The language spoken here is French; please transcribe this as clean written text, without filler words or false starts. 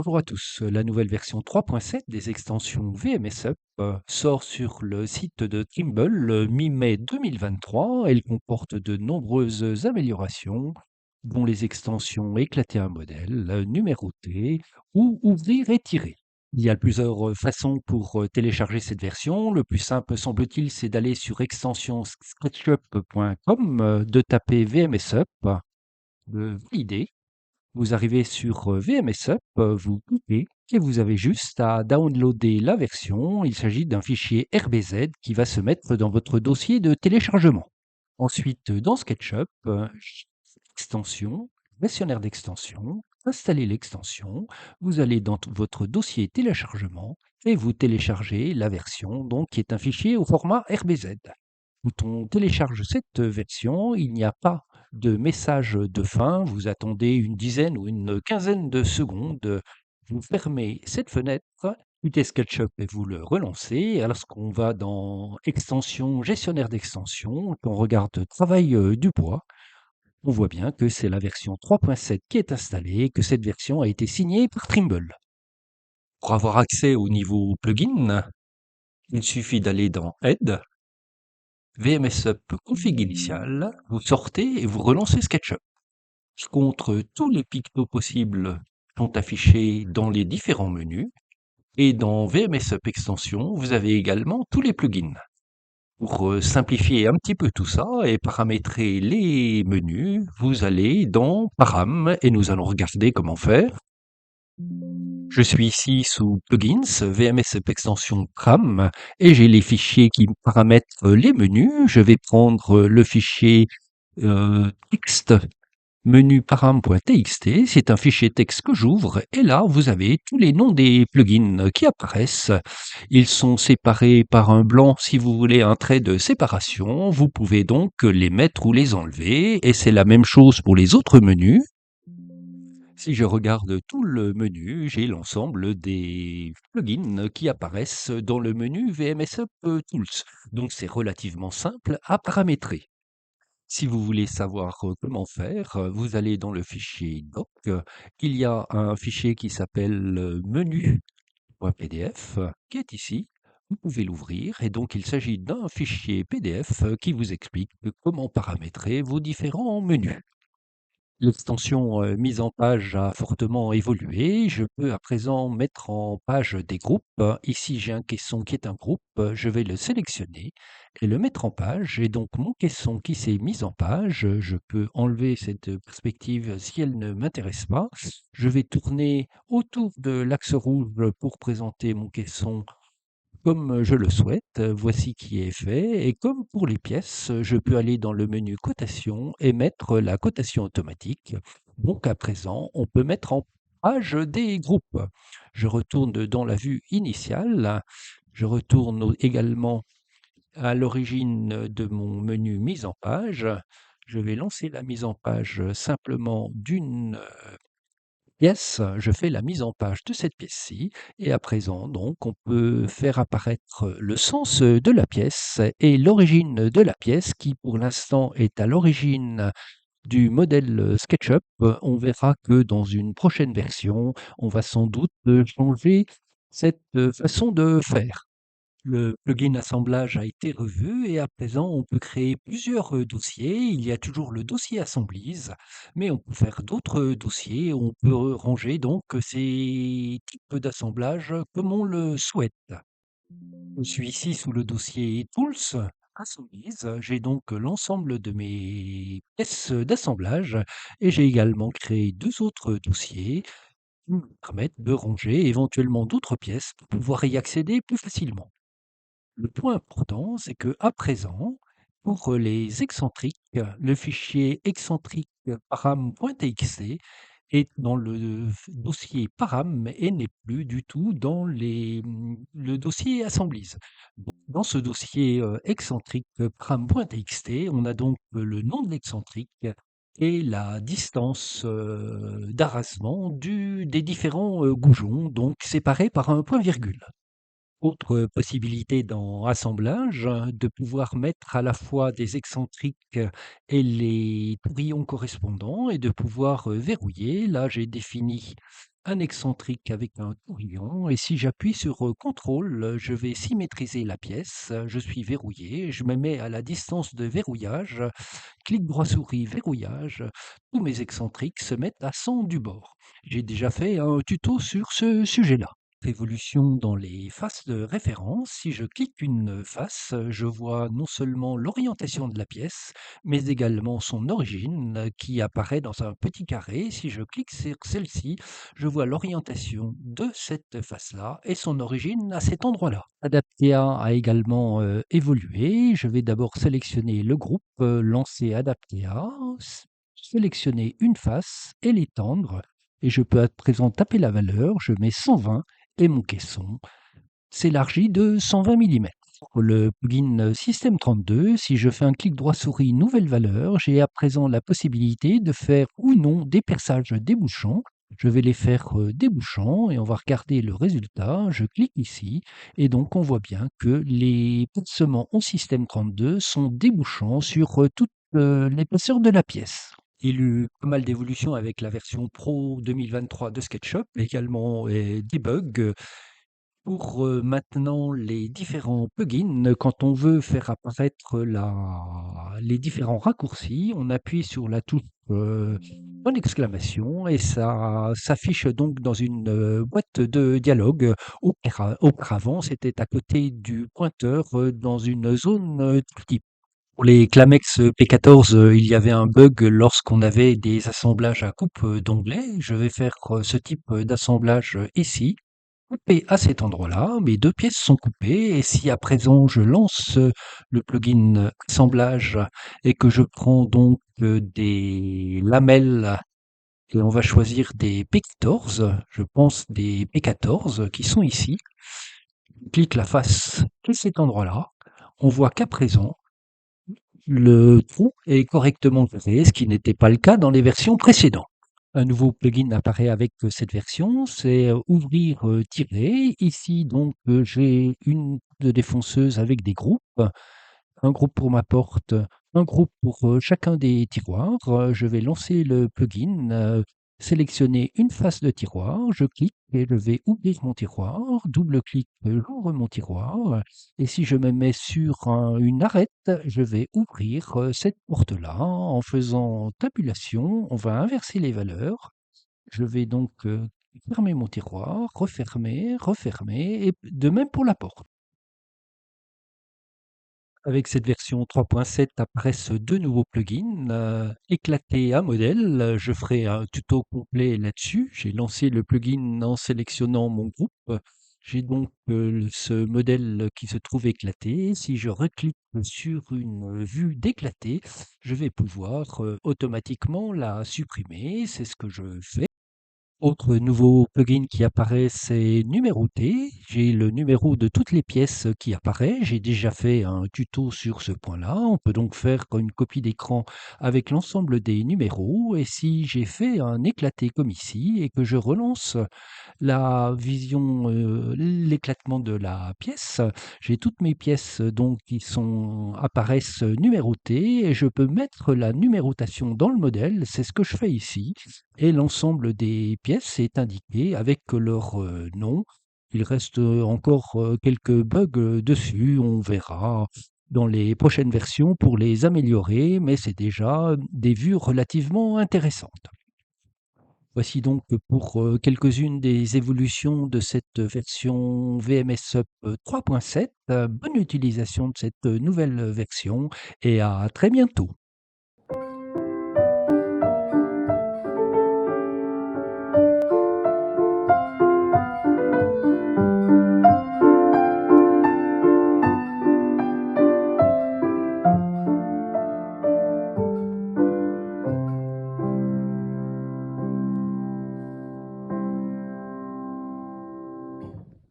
Bonjour à tous. La nouvelle version 3.7 des extensions VMSUP sort sur le site de Trimble le mi-mai 2023. Elle comporte de nombreuses améliorations, dont les extensions éclater un modèle, numéroter ou ouvrir et tirer. Il y a plusieurs façons pour télécharger cette version. Le plus simple, semble-t-il, c'est d'aller sur extension.sketchup.com, de taper VMSUP, de valider. Vous arrivez sur VMSUP, vous cliquez et vous avez juste à downloader la version. Il s'agit d'un fichier RBZ qui va se mettre dans votre dossier de téléchargement. Ensuite, dans SketchUp, extension, gestionnaire d'extension, installez l'extension. Vous allez dans votre dossier téléchargement et vous téléchargez la version, donc qui est un fichier au format RBZ. Quand on télécharge cette version, il n'y a pas de message de fin. Vous attendez une dizaine ou une quinzaine de secondes. Vous fermez cette fenêtre, quittez SketchUp et vous le relancez. Et lorsqu'on va dans Extension, gestionnaire d'extension, qu'on regarde Travail du bois, on voit bien que c'est la version 3.7 qui est installée, que cette version a été signée par Trimble. Pour avoir accès au niveau plugin, il suffit d'aller dans Aide, VMSUP config initial, vous sortez et vous relancez SketchUp. Par contre, tous les pictos possibles sont affichés dans les différents menus. Et dans VMSUP extension, vous avez également tous les plugins. Pour simplifier un petit peu tout ça et paramétrer les menus, vous allez dans Param et nous allons regarder comment faire. Je suis ici sous Plugins, VMSUP extension Param, et j'ai les fichiers qui paramètrent les menus. Je vais prendre le fichier texte menu param.txt, c'est un fichier texte que j'ouvre et là vous avez tous les noms des plugins qui apparaissent. Ils sont séparés par un blanc si vous voulez un trait de séparation. Vous pouvez donc les mettre ou les enlever et c'est la même chose pour les autres menus. Si je regarde tout le menu, j'ai l'ensemble des plugins qui apparaissent dans le menu VMSUP Tools. Donc c'est relativement simple à paramétrer. Si vous voulez savoir comment faire, vous allez dans le fichier doc. Il y a un fichier qui s'appelle menu.pdf qui est ici. Vous pouvez l'ouvrir et donc il s'agit d'un fichier PDF qui vous explique comment paramétrer vos différents menus. L'extension mise en page a fortement évolué. Je peux à présent mettre en page des groupes. Ici, j'ai un caisson qui est un groupe. Je vais le sélectionner et le mettre en page. Et donc, mon caisson qui s'est mis en page, je peux enlever cette perspective si elle ne m'intéresse pas. Je vais tourner autour de l'axe rouge pour présenter mon caisson comme je le souhaite. Voici qui est fait. Et comme pour les pièces, je peux aller dans le menu cotation et mettre la cotation automatique. Donc à présent, on peut mettre en page des groupes. Je retourne dans la vue initiale. Je retourne également à l'origine de mon menu mise en page. Je vais lancer la mise en page simplement d'une pièce, je fais la mise en page de cette pièce-ci et à présent donc on peut faire apparaître le sens de la pièce et l'origine de la pièce qui pour l'instant est à l'origine du modèle SketchUp. On verra que dans une prochaine version, on va sans doute changer cette façon de faire. Le plugin assemblage a été revu et à présent on peut créer plusieurs dossiers. Il y a toujours le dossier assemblise, mais on peut faire d'autres dossiers. On peut ranger donc ces types d'assemblage comme on le souhaite. Je suis ici sous le dossier Tools, Assemblise. J'ai donc l'ensemble de mes pièces d'assemblage et j'ai également créé deux autres dossiers qui me permettent de ranger éventuellement d'autres pièces pour pouvoir y accéder plus facilement. Le point important, c'est que à présent, pour les excentriques, le fichier excentrique param.txt est dans le dossier param et n'est plus du tout dans le dossier assemblise. Dans ce dossier excentrique param.txt, on a donc le nom de l'excentrique et la distance d'arasement des différents goujons, donc séparés par un point-virgule. Autre possibilité dans assemblage, de pouvoir mettre à la fois des excentriques et les tourillons correspondants et de pouvoir verrouiller. Là, j'ai défini un excentrique avec un tourbillon et si j'appuie sur contrôle, je vais symétriser la pièce. Je suis verrouillé, je me mets à la distance de verrouillage, clic droit souris, verrouillage. Tous mes excentriques se mettent à 100 du bord. J'ai déjà fait un tuto sur ce sujet-là. Évolution dans les faces de référence. Si je clique une face, je vois non seulement l'orientation de la pièce, mais également son origine qui apparaît dans un petit carré. Si je clique sur celle-ci, je vois l'orientation de cette face-là et son origine à cet endroit-là. Adaptea a également évolué. Je vais d'abord sélectionner le groupe, lancer Adaptea, sélectionner une face et l'étendre. Et je peux à présent taper la valeur, je mets 120 et mon caisson s'élargit de 120 millimètres. Pour le plugin Système 32, si je fais un clic droit souris nouvelle valeur, j'ai à présent la possibilité de faire ou non des perçages débouchants. Je vais les faire débouchants et on va regarder le résultat. Je clique ici et donc on voit bien que les percements en Système 32 sont débouchants sur toute l'épaisseur de la pièce. Il y a eu pas mal d'évolutions avec la version Pro 2023 de SketchUp, également des bugs. Pour maintenant les différents plugins, quand on veut faire apparaître les différents raccourcis, on appuie sur la touche point d'exclamation et ça s'affiche donc dans une boîte de dialogue. Auparavant, c'était à côté du pointeur dans une zone type. Pour les Clamex P14, il y avait un bug lorsqu'on avait des assemblages à coupe d'onglets. Je vais faire ce type d'assemblage ici. Coupé à cet endroit-là, mes deux pièces sont coupées et si à présent je lance le plugin assemblage et que je prends donc des lamelles et on va choisir des P14, je pense des P14 qui sont ici, on clique la face à cet endroit-là, on voit qu'à présent le trou est correctement créé, ce qui n'était pas le cas dans les versions précédentes. Un nouveau plugin apparaît avec cette version, c'est ouvrir tirer. Ici, donc, j'ai une de défonceuse avec des groupes, un groupe pour ma porte, un groupe pour chacun des tiroirs. Je vais lancer le plugin, sélectionner une face de tiroir, je clique et je vais ouvrir mon tiroir, double-clic, j'ouvre mon tiroir, et si je me mets sur une arête, je vais ouvrir cette porte-là en faisant tabulation, on va inverser les valeurs. Je vais donc fermer mon tiroir, refermer, refermer, et de même pour la porte. Avec cette version 3.7 apparaissent deux nouveaux plugins, éclaté à modèle. Je ferai un tuto complet là-dessus. J'ai lancé le plugin en sélectionnant mon groupe. J'ai donc ce modèle qui se trouve éclaté. Si je reclique sur une vue d'éclaté, je vais pouvoir automatiquement la supprimer. C'est ce que je fais. Autre nouveau plugin qui apparaît, c'est numéroter. J'ai le numéro de toutes les pièces qui apparaît. J'ai déjà fait un tuto sur ce point-là. On peut donc faire une copie d'écran avec l'ensemble des numéros. Et si j'ai fait un éclaté comme ici et que je relance la vision, l'éclatement de la pièce. J'ai toutes mes pièces donc qui apparaissent numérotées et je peux mettre la numérotation dans le modèle. C'est ce que je fais ici. Et l'ensemble des pièces est indiqué avec leur nom. Il reste encore quelques bugs dessus. On verra dans les prochaines versions pour les améliorer, mais c'est déjà des vues relativement intéressantes. Voici donc pour quelques-unes des évolutions de cette version VMS Up 3.7. Bonne utilisation de cette nouvelle version et à très bientôt.